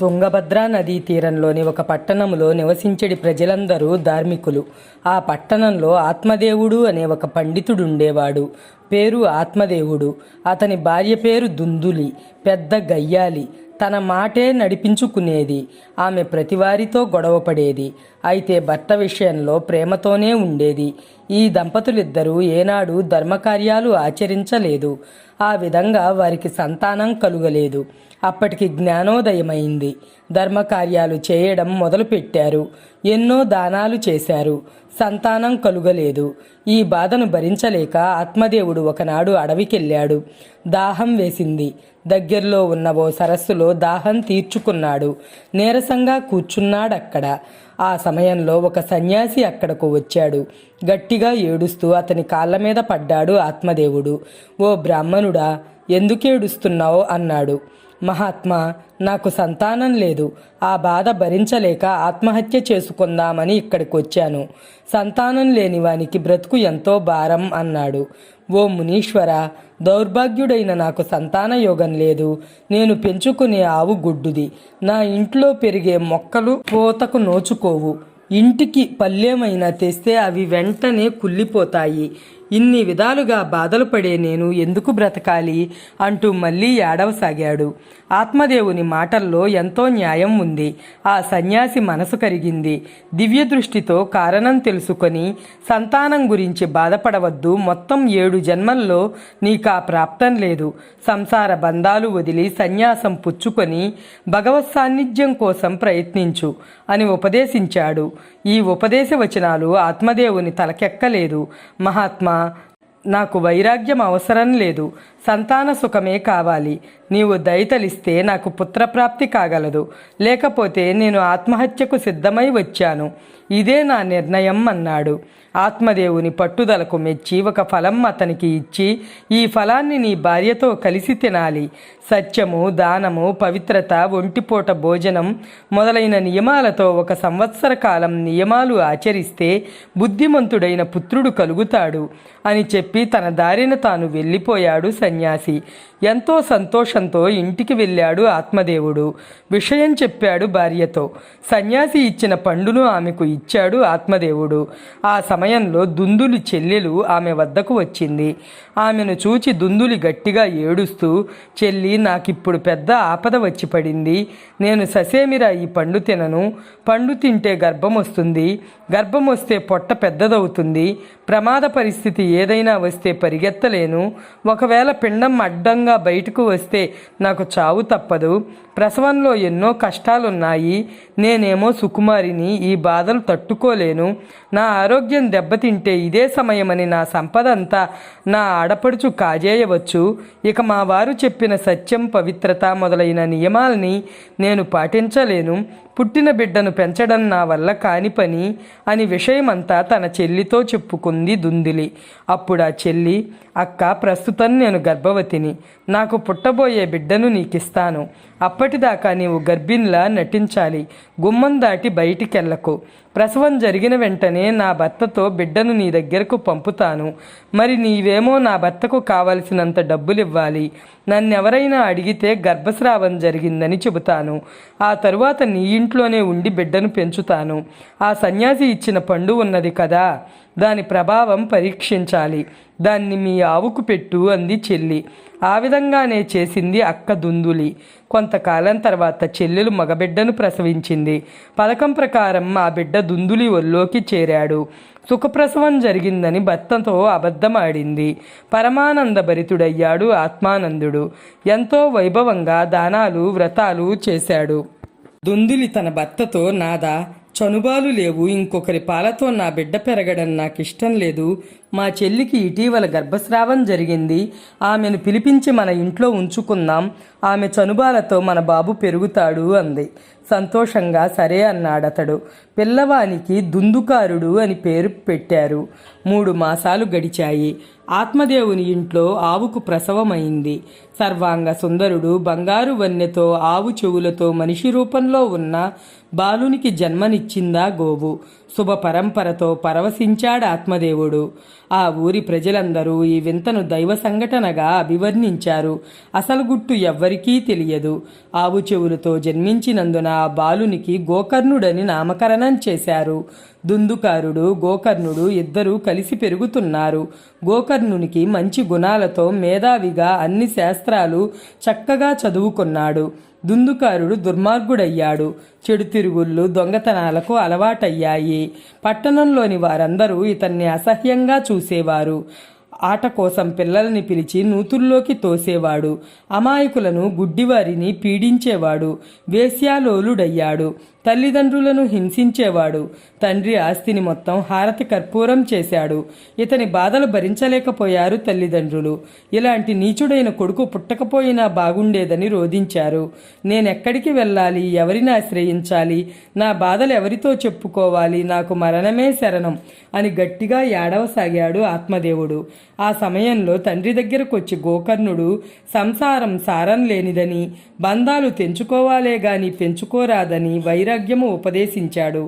తుంగభద్రా నదీ తీరంలోని ఒక పట్టణంలో నివసించడి ప్రజలందరూ ధార్మికులు. ఆ పట్టణంలో ఆత్మదేవుడు అనే ఒక పండితుడుండేవాడు. పేరు ఆత్మదేవుడు. అతని భార్య పేరు దుందులి. పెద్ద గయ్యాలి. తన మాటే నడిపించుకునేది. ఆమె ప్రతివారితో గొడవపడేది. అయితే భర్త విషయంలో ప్రేమతోనే ఉండేది. ఈ దంపతులిద్దరూ ఏనాడు ధర్మకార్యాలు ఆచరించలేదు. ఆ విధంగా వారికి సంతానం కలుగలేదు. అప్పటికి జ్ఞానోదయమైంది. ధర్మకార్యాలు చేయడం మొదలుపెట్టారు. ఎన్నో దానాలు చేశారు. సంతానం కలుగలేదు. ఈ బాధను భరించలేక ఆత్మదేవుడు ఒకనాడు అడవికెళ్ళాడు. దాహం వేసింది. దగ్గరలో ఉన్న ఓ సరస్సులో దాహం తీర్చుకున్నాడు. నీరసంగా కూర్చున్నాడక్కడ. ఆ సమయంలో ఒక సన్యాసి అక్కడకు వచ్చాడు. గట్టిగా ఏడుస్తూ అతని కాళ్ళ మీద పడ్డాడు ఆత్మదేవుడు. ఓ బ్రాహ్మణుడా, ఎందుకేడుస్తున్నావు అన్నాడు. మహాత్మా, నాకు సంతానం లేదు. ఆ బాధ భరించలేక ఆత్మహత్య చేసుకుందామని ఇక్కడికి వచ్చాను. సంతానం లేని వానికి బ్రతుకు ఎంతో భారం అన్నాడు. ఓ మునీశ్వర, దౌర్భాగ్యుడైన నాకు సంతాన యోగం లేదు. నేను పెంచుకునే ఆవు గుడ్డుది. నా ఇంట్లో పెరిగే మొక్కలు పూతకు నోచుకోవు. ఇంటికి పల్లెమైనా తెస్తే అవి వెంటనే కుళ్ళిపోతాయి. ఇన్ని విధాలుగా బాధలు పడే నేను ఎందుకు బ్రతకాలి అంటూ మళ్ళీ ఏడవసాగాడు. ఆత్మదేవుని మాటల్లో ఎంతో న్యాయం ఉంది. ఆ సన్యాసి మనసు కరిగింది. దివ్య దృష్టితో కారణం తెలుసుకొని, సంతానం గురించి బాధపడవద్దు, మొత్తం 7 జన్మల్లో నీకా ప్రాప్తం లేదు. సంసార బంధాలు వదిలి సన్యాసం పుచ్చుకొని భగవత్ సాన్నిధ్యం కోసం ప్రయత్నించు అని ఉపదేశించాడు. ఈ ఉపదేశ వచనాలు ఆత్మదేవుని తలకెక్కలేదు. మహాత్మా, నాకు వైరాగ్యం అవసరం లేదు. సంతాన సుఖమే కావాలి. నీవు దయతలిస్తే నాకు పుత్రప్రాప్తి కాగలదు. లేకపోతే నేను ఆత్మహత్యకు సిద్ధమై వచ్చాను. ఇదే నా నిర్ణయం అన్నాడు. ఆత్మదేవుని పట్టుదలకు మెచ్చి ఒక ఫలం అతనికి ఇచ్చి, ఈ ఫలాన్ని నీ భార్యతో కలిసి తినాలి. సత్యము, దానము, పవిత్రత, ఒంటిపూట భోజనం మొదలైన నియమాలతో 1 సంవత్సర కాలం నియమాలు ఆచరిస్తే బుద్ధిమంతుడైన పుత్రుడు కలుగుతాడు అని చెప్పి తన దారిన తాను వెళ్ళిపోయాడు సన్యాసి. ఎంతో సంతోషంతో ఇంటికి వెళ్ళాడు ఆత్మదేవుడు. విషయం చెప్పాడు భార్యతో. సన్యాసి ఇచ్చిన పండును ఆమెకు ఇచ్చాడు ఆత్మదేవుడు. ఆ సమయంలో దుందులి చెల్లెలు ఆమె వద్దకు వచ్చింది. ఆమెను చూచి దుందులి గట్టిగా ఏడుస్తూ, చెల్లి, నాకిప్పుడు పెద్ద ఆపద వచ్చి పడింది. నేను ససేమిరా ఈ పండు తినను. పండు తింటే గర్భం వస్తుంది. గర్భం వస్తే పొట్ట పెద్దదవుతుంది. ప్రమాద పరిస్థితి ఏదైనా వస్తే పరిగెత్తలేను. ఒకవేళ పిండం అడ్డంగా బయటకు వస్తే నాకు చావు తప్పదు. ప్రసవంలో ఎన్నో కష్టాలున్నాయి. నేనేమో సుకుమారిని. ఈ బాధలు తట్టుకోలేను. నా ఆరోగ్యం దెబ్బతింటే ఇదే సమయమని నా సంపద అంతా నా ఆడపడుచు కాజేయవచ్చు. ఇక మా వారు చెప్పిన సత్యం, పవిత్రత మొదలైన నియమాల్ని నేను పాటించలేను. పుట్టిన బిడ్డను పెంచడం నా వల్ల కాని పని అని విషయమంతా తన చెల్లితో చెప్పుకుంది దుందులి. అప్పుడు ఆ చెల్లి, అక్క, ప్రస్తుతం నేను గర్భవతిని. నాకు పుట్టబోయే బిడ్డను నీకిస్తాను. అప్పటిదాకా నీవు గర్భిణిలా నటించాలి. గుమ్మం దాటి బయటికెళ్లకు. ప్రసవం జరిగిన వెంటనే నా భర్తతో బిడ్డను నీ దగ్గరకు పంపుతాను. మరి నీవేమో నా భర్తకు కావలసినంత డబ్బులివ్వాలి. నన్నెవరైనా అడిగితే గర్భస్రావం జరిగిందని చెబుతాను. ఆ తరువాత నీ ఇంట్లోనే ఉండి బిడ్డను పెంచుతాను. ఆ సన్యాసి ఇచ్చిన పండు ఉన్నది కదా, దాని ప్రభావం పరీక్షించాలి. దాన్ని మీ ఆవుకు పెట్టు అంది చెల్లి. ఆ విధంగానే చేసింది అక్క దుందులి. కొంతకాలం తర్వాత చెల్లెలు మగబిడ్డను ప్రసవించింది. పథకం ప్రకారం ఆ బిడ్డ దుందులి ఒళ్ళోకి చేరాడు. సుఖప్రసవం జరిగిందని భర్తతో అబద్ధమాడింది. పరమానందభరితుడయ్యాడు ఆత్మానందుడు. ఎంతో వైభవంగా దానాలు, వ్రతాలు చేశాడు. దుందులి తన భర్తతో, నాదా, చనుబాలు లేవు. ఇంకొకరి పాలతో నా బిడ్డ పెరగడం నాకిష్టం లేదు. మా చెల్లికి ఇటీవల గర్భస్రావం జరిగింది. ఆమెను పిలిపించి మన ఇంట్లో ఉంచుకుందాం. ఆమె చనుబాలతో మన బాబు పెరుగుతాడు అంది. సంతోషంగా సరే అన్నాడతడు. పిల్లవానికి దుందుకారుడు అని పేరు పెట్టారు. 3 మాసాలు గడిచాయి. ఆత్మదేవుని ఇంట్లో ఆవుకు ప్రసవమైంది. సర్వాంగ సుందరుడు బంగారు వన్నెతో ఆవు చెవులతో మనిషి రూపంలో ఉన్న బాలునికి జన్మనిచ్చిందా గోవు. శుభ పరంపరతో పరవశించాడు ఆత్మదేవుడు. ఆ ఊరి ప్రజలందరూ ఈ వింతను దైవ సంఘటనగా అభివర్ణించారు. అసలు గుట్టు ఎవ్వరికీ తెలియదు. ఆవు చెవులతో జన్మించినందున ఆ బాలునికి గోకర్ణుడని నామకరణం చేశారు. దుందుకారుడు, గోకర్ణుడు ఇద్దరూ కలిసి పెరుగుతున్నారు. గోకర్ణునికి మంచి గుణాలతో మేధావిగా అన్ని శాస్త్రాలు చక్కగా చదువుకున్నాడు. దుందుకారుడు దుర్మార్గుడయ్యాడు. చెడు తిరుగుళ్ళు, దొంగతనాలకు అలవాటయ్యాయి. పట్టణంలోని వారందరూ ఇతన్ని అసహ్యంగా చూసేవారు. ఆట కోసం పిల్లల్ని పిలిచి నూతుల్లోకి తోసేవాడు. అమాయకులను, గుడ్డివారిని పీడించేవాడు. వేశ్యాలోలుడయ్యాడు. తల్లిదండ్రులను హింసించేవాడు. తండ్రి ఆస్తిని మొత్తం హారతి కర్పూరం చేశాడు. ఇతని బాధలు భరించలేకపోయారు తల్లిదండ్రులు. ఇలాంటి నీచుడైన కొడుకు పుట్టకపోయినా బాగుండేదని రోధించారు. నేనెక్కడికి వెళ్ళాలి? ఎవరిని ఆశ్రయించాలి? నా బాధలు ఎవరితో చెప్పుకోవాలి? నాకు మరణమే శరణం అని గట్టిగా ఏడవసాగాడు ఆత్మదేవుడు. ఆ సమయంలో తండ్రి దగ్గరకొచ్చి గోకర్ణుడు సంసారం సారం లేనిదని, బంధాలు తెంచుకోవాలే గాని పెంచుకోరాదని వైరాగ్యము ఉపదేశించాడు.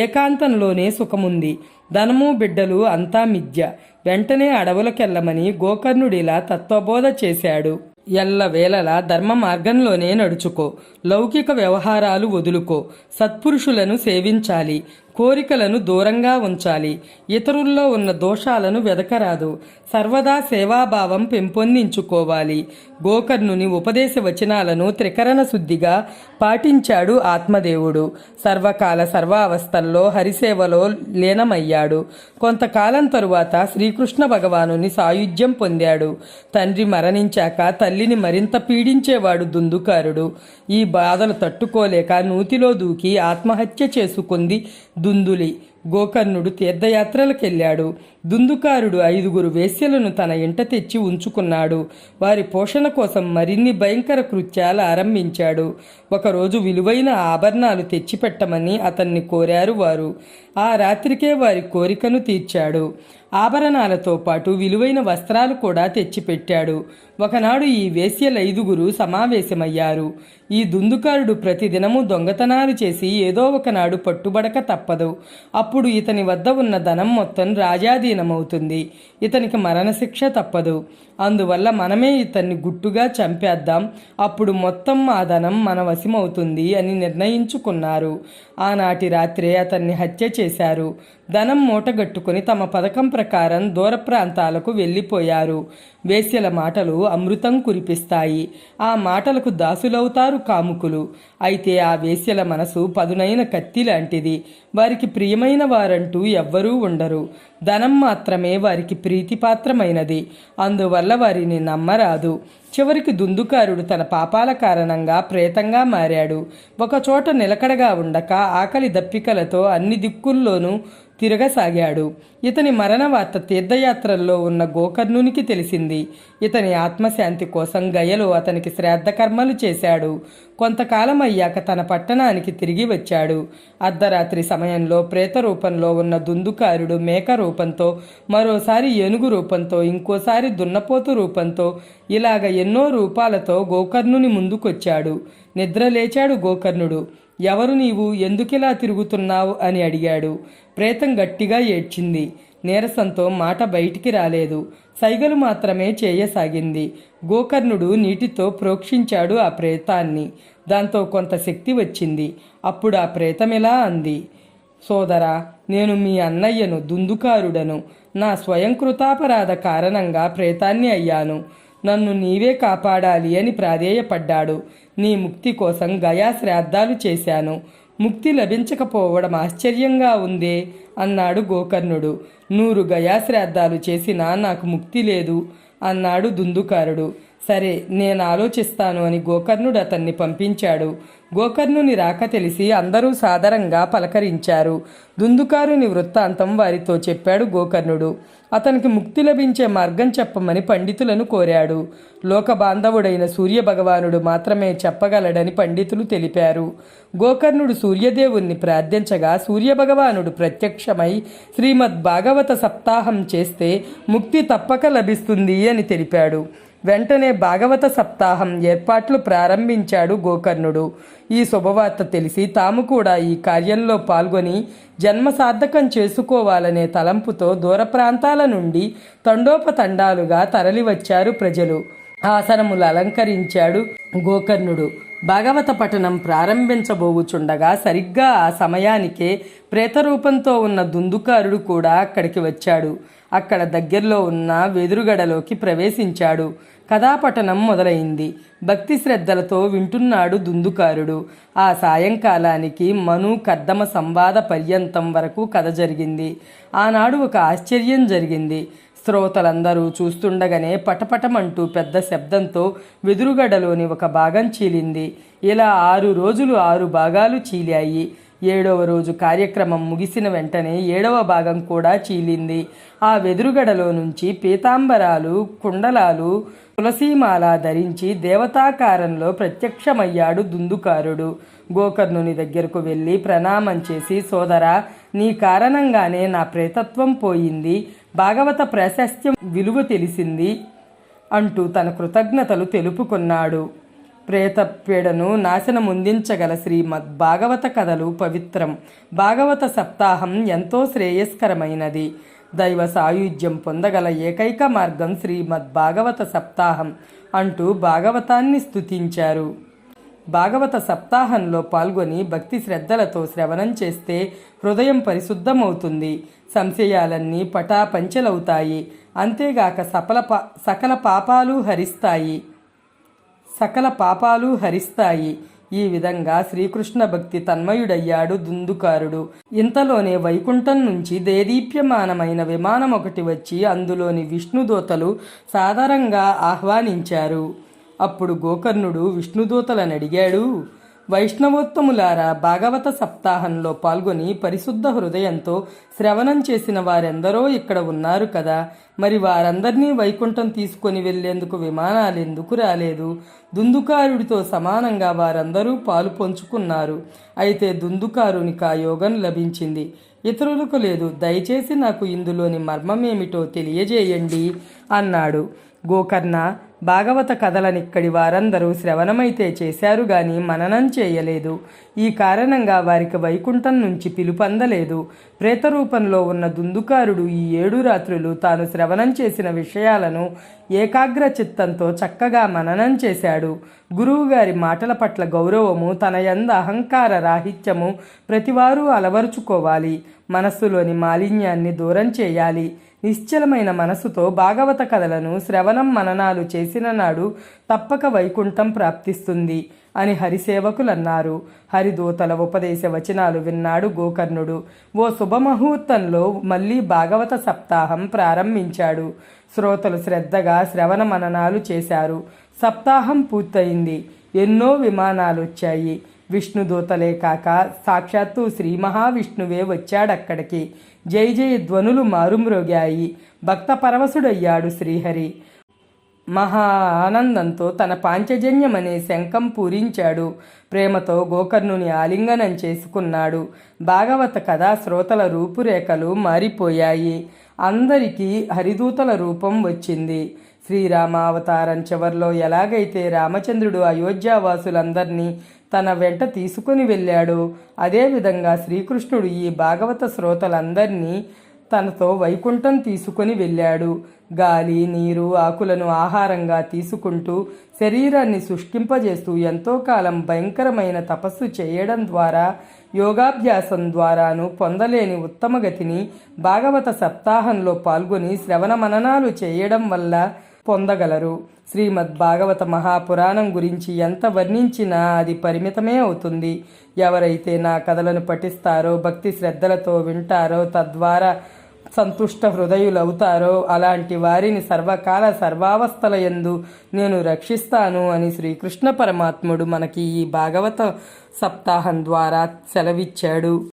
ఏకాంతంలోనే సుఖముంది, ధనము బిడ్డలు అంతా మిథ్య, వెంటనే అడవులకెళ్ళమని గోకర్ణుడిలా తత్వబోధ చేశాడు. ఎల్లవేళలా ధర్మ మార్గంలోనే నడుచుకో, లౌకిక వ్యవహారాలు వదులుకో, సత్పురుషులను సేవించాలి, కోరికలను దూరంగా ఉంచాలి, ఇతరుల్లో ఉన్న దోషాలను వెదకరాదు, సర్వదా సేవాభావం పెంపొందించుకోవాలి. గోకర్ణుని ఉపదేశ వచనాలను త్రికరణ శుద్ధిగా పాటించాడు ఆత్మదేవుడు. సర్వకాల సర్వావస్థల్లో హరిసేవలో లీనమయ్యాడు. కొంతకాలం తరువాత శ్రీకృష్ణ భగవానుని సాయుధ్యం పొందాడు. తండ్రి మరణించాక తల్లిని మరింత పీడించేవాడు దుందుకారుడు. ఈ బాధలు తట్టుకోలేక నూతిలో దూకి ఆత్మహత్య చేసుకుంది దుందులి. గోకర్ణుడు తీర్థయాత్రలకెళ్ళాడు. దుందుకారుడు 5 వేశ్యలను తన ఇంట తెచ్చి ఉంచుకున్నాడు. వారి పోషణ కోసం మరిన్ని భయంకర కృత్యాలు ఆరంభించాడు. ఒకరోజు విలువైన ఆభరణాలు తెచ్చిపెట్టమని అతన్ని కోరారు వారు. ఆ రాత్రికే వారి కోరికను తీర్చాడు. ఆభరణాలతో పాటు విలువైన వస్త్రాలు కూడా తెచ్చిపెట్టాడు. ఒకనాడు ఈ వేశ్యల 5 సమావేశమయ్యారు. ఈ దుందుకారుడు ప్రతిదినము దొంగతనాలు చేసి ఏదో ఒకనాడు పట్టుబడక తప్పదు. అప్పుడు ఇతని వద్ద ఉన్న ధనం మొత్తం రాజాధీనమవుతుంది. ఇతనికి మరణశిక్ష తప్పదు. అందువల్ల మనమే ఇతన్ని గుట్టుగా చంపేద్దాం, అప్పుడు మొత్తం ఆ ధనం మన వశమవుతుంది అని నిర్ణయించుకున్నారు. ఆనాటి రాత్రే అతన్ని హత్య చేశారు. ధనం మూటగట్టుకుని తమ పథకం ప్రకారం దూర ప్రాంతాలకు వెళ్ళిపోయారు. వేశ్యల మాటలు అమృతం కురిపిస్తాయి. ఆ మాటలకు దాసులవుతారు కాముకులు. అయితే ఆ వేశ్యల మనసు పదునైన కత్తి లాంటిది. వారికి ప్రియమైన వారంటూ ఎవ్వరూ ఉండరు. ధనం మాత్రమే వారికి ప్రీతిపాత్రమైనది. అందువల్ల వారిని నమ్మరాదు. చివరికి దుందుకారుడు తన పాపాల కారణంగా ప్రేతంగా మారాడు. ఒకచోట నిలకడగా ఉండక ఆకలి దప్పికలతో అన్ని దిక్కుల్లోనూ తిరగసాగాడు. ఇతని మరణ వార్త తీర్థయాత్రల్లో ఉన్న గోకర్ణునికి తెలిసింది. ఇతని ఆత్మశాంతి కోసం గయలో అతనికి శ్రాద్ధ కర్మలు చేశాడు. కొంతకాలం అయ్యాక తన పట్టణానికి తిరిగి వచ్చాడు. అర్ధరాత్రి సమయంలో ప్రేత రూపంలో ఉన్న దుందుకారుడు మేక రూపంతో, మరోసారి ఏనుగు రూపంతో, ఇంకోసారి దున్నపోతు రూపంతో, ఇలాగ ఎన్నో రూపాలతో గోకర్ణుని ముందుకొచ్చాడు. నిద్రలేచాడు గోకర్ణుడు. ఎవరు నీవు? ఎందుకిలా తిరుగుతున్నావు అని అడిగాడు. ప్రేతం గట్టిగా ఏడ్చింది. నీరసంతో మాట బయటికి రాలేదు. సైగలు మాత్రమే చేయసాగింది. గోకర్ణుడు నీటితో ప్రోక్షించాడు ఆ ప్రేతాన్ని. దాంతో కొంత శక్తి వచ్చింది. అప్పుడు ఆ ప్రేతమిలా అంది, సోదరా, నేను మీ అన్నయ్యను, దుందుకారుడను. నా స్వయం కృతాపరాధ కారణంగా ప్రేతాన్ని అయ్యాను. నన్ను నీవే కాపాడాలి అని ప్రాధేయపడ్డాడు. నీ ముక్తి కోసం గయా శ్రాద్ధాలు చేశాను. ముక్తి లభించకపోవడం ఆశ్చర్యంగా ఉందే అన్నాడు గోకర్ణుడు. 100 గయా శ్రాద్ధాలు చేసినా నాకు ముక్తి లేదు అన్నాడు దుందుకారుడు. సరే, నేను ఆలోచిస్తాను అని గోకర్ణుడు అతన్ని పంపించాడు. గోకర్ణుని రాక తెలిసి అందరూ సాదరంగా పలకరించారు. దుందుకారుని వృత్తాంతం వారితో చెప్పాడు గోకర్ణుడు. అతనికి ముక్తి లభించే మార్గం చెప్పమని పండితులను కోరాడు. లోక బాంధవుడైన సూర్యభగవానుడు మాత్రమే చెప్పగలడని పండితులు తెలిపారు. గోకర్ణుడు సూర్యదేవుణ్ణి ప్రార్థించగా సూర్యభగవానుడు ప్రత్యక్షమై శ్రీమద్ భాగవత సప్తాహం చేస్తే ముక్తి తప్పక లభిస్తుంది అని తెలిపాడు. వెంటనే భాగవత సప్తాహం ఏర్పాట్లు ప్రారంభించాడు గోకర్ణుడు. ఈ శుభవార్త తెలిసి తాము కూడా ఈ కార్యంలో పాల్గొని జన్మ సార్థకం చేసుకోవాలనే తలంపుతో దూర ప్రాంతాల నుండి తండోపతండాలుగా తరలివచ్చారు ప్రజలు. ఆసనములు అలంకరించాడు గోకర్ణుడు. భాగవత పఠనం ప్రారంభించబోవుచుండగా సరిగ్గా ఆ సమయానికే ప్రేతరూపంతో ఉన్న దుందుకారుడు కూడా అక్కడికి వచ్చాడు. అక్కడ దగ్గరలో ఉన్న వెదురుగడలోకి ప్రవేశించాడు. కథాపఠనం మొదలైంది. భక్తి శ్రద్ధలతో వింటున్నాడు దుందుకారుడు. ఆ సాయంకాలానికి మను కద్దమ సంవాద పర్యంతం వరకు కథ జరిగింది. ఆనాడు ఒక ఆశ్చర్యం జరిగింది. శ్రోతలందరూ చూస్తుండగానే పటపటమంటూ పెద్ద శబ్దంతో వెదురుగడలోని ఒక భాగం చీలింది. ఇలా 6 రోజులు 6 భాగాలు చీలాయి. 7వ రోజు కార్యక్రమం ముగిసిన వెంటనే 7వ భాగం కూడా చీలింది. ఆ వెదురుగడలో నుంచి పీతాంబరాలు, కుండలాలు, తులసీమాల ధరించి దేవతాకారంలో ప్రత్యక్షమయ్యాడు దుందుకారుడు. గోకర్ణుని దగ్గరకు వెళ్ళి ప్రణామం చేసి, సోదరా, నీ కారణంగానే నా ప్రేతత్వం పోయింది, భాగవత ప్రాశస్త్యం విలువ తెలిసింది అంటూ తన కృతజ్ఞతలు తెలుపుకున్నాడు. ప్రేత పీడను నాశనముందించగల శ్రీమద్ భాగవత కథలు పవిత్రం. భాగవత సప్తాహం ఎంతో శ్రేయస్కరమైనది. దైవ సాయుధ్యం పొందగల ఏకైక మార్గం శ్రీమద్ భాగవత సప్తాహం అంటూ భాగవతాన్ని స్తుతించారు. భాగవత సప్తాహంలో పాల్గొని భక్తి శ్రద్ధలతో శ్రవణం చేస్తే హృదయం పరిశుద్ధమవుతుంది. సంశయాలన్నీ పటాపంచలవుతాయి. అంతేగాక సకల పాపాలు హరిస్తాయి. ఈ విధంగా శ్రీకృష్ణ భక్తి తన్మయుడయ్యాడు దుందుకారుడు. ఇంతలోనే వైకుంఠం నుంచి దేదీప్యమానమైన విమానం ఒకటి వచ్చి అందులోని విష్ణుదూతలు సాదరంగా ఆహ్వానించారు. అప్పుడు గోకర్ణుడు విష్ణుదూతలను అడిగాడు, వైష్ణవోత్తములారా, భాగవత సప్తాహంలో పాల్గొని పరిశుద్ధ హృదయంతో శ్రవణం చేసిన వారెందరో ఇక్కడ ఉన్నారు కదా, మరి వారందరినీ వైకుంఠం తీసుకొని వెళ్లేందుకు విమానాలు ఎందుకు రాలేదు? దుందుకారుడితో సమానంగా వారందరూ పాలు పంచుకున్నారు. అయితే దుందుకారునికి ఆ యోగం లభించింది, ఇతరులకు లేదు. దయచేసి నాకు ఇందులోని మర్మమేమిటో తెలియజేయండి అన్నాడు. గోకర్ణ, భాగవత కథలనిక్కడి వారందరూ శ్రవణమైతే చేశారు గాని మననం చేయలేదు. ఈ కారణంగా వారికి వైకుంఠం నుంచి పిలుపందలేదు. ప్రేతరూపంలో ఉన్న దుందుకారుడు ఈ 7 రాత్రులు తాను శ్రవణం చేసిన విషయాలను ఏకాగ్ర చిత్తంతో చక్కగా మననం చేశాడు. గురువుగారి మాటల పట్ల గౌరవము, తన యందు అహంకార రాహిత్యము ప్రతివారూ అలవరుచుకోవాలి. మనస్సులోని మాలిన్యాన్ని దూరం చేయాలి. నిశ్చలమైన మనసుతో భాగవత కథలను శ్రవణం మననాలు చేసిన నాడు తప్పక వైకుంఠం ప్రాప్తిస్తుంది అని హరిసేవకులన్నారు. హరిదూతల ఉపదేశ వచనాలు విన్నాడు గోకర్ణుడు. ఓ శుభముహూర్తంలో మళ్ళీ భాగవత సప్తాహం ప్రారంభించాడు. శ్రోతలు శ్రద్ధగా శ్రవణ మననాలు చేశారు. సప్తాహం పూర్తయింది. ఎన్నో విమానాలు వచ్చాయి. విష్ణుదూతలే కాక సాక్షాత్తు శ్రీ మహావిష్ణువే వచ్చాడక్కడికి. జై జయ ధ్వనులు మారుమ్రోగాయి. భక్త పరవశుడయ్యాడు శ్రీహరి. మహా ఆనందంతో తన పాంచజన్యమనే శంఖం పూరించాడు. ప్రేమతో గోకర్ణుని ఆలింగనం చేసుకున్నాడు. భాగవత కథా శ్రోతల రూపురేఖలు మారిపోయాయి. అందరికీ హరిదూతల రూపం వచ్చింది. శ్రీరామావతారం చివర్లో ఎలాగైతే రామచంద్రుడు అయోధ్యావాసులందరినీ తన వెంట తీసుకుని వెళ్ళాడో అదేవిధంగా శ్రీకృష్ణుడు ఈ భాగవత శ్రోతలందరినీ తనతో వైకుంఠం తీసుకుని వెళ్ళాడు. గాలి, నీరు, ఆకులను ఆహారంగా తీసుకుంటూ శరీరాన్ని శుష్కింపజేస్తూ ఎంతో కాలం భయంకరమైన తపస్సు చేయడం ద్వారా, యోగాభ్యాసం ద్వారాను పొందలేని ఉత్తమ గతిని భాగవత సప్తాహంలో పాల్గొని శ్రవణ మననాలు చేయడం వల్ల పొందగలరు. శ్రీమద్ భాగవత మహాపురాణం గురించి ఎంత వర్ణించినా అది పరిమితమే అవుతుంది. ఎవరైతే నా కథలను పఠిస్తారో, భక్తి శ్రద్ధలతో వింటారో, తద్వారా సంతుష్ట హృదయులవుతారో అలాంటి వారిని సర్వకాల సర్వావస్థల యందు నేను రక్షిస్తాను అని శ్రీకృష్ణ పరమాత్ముడు మనకి ఈ భాగవత సప్తాహం ద్వారా సెలవిచ్చాడు.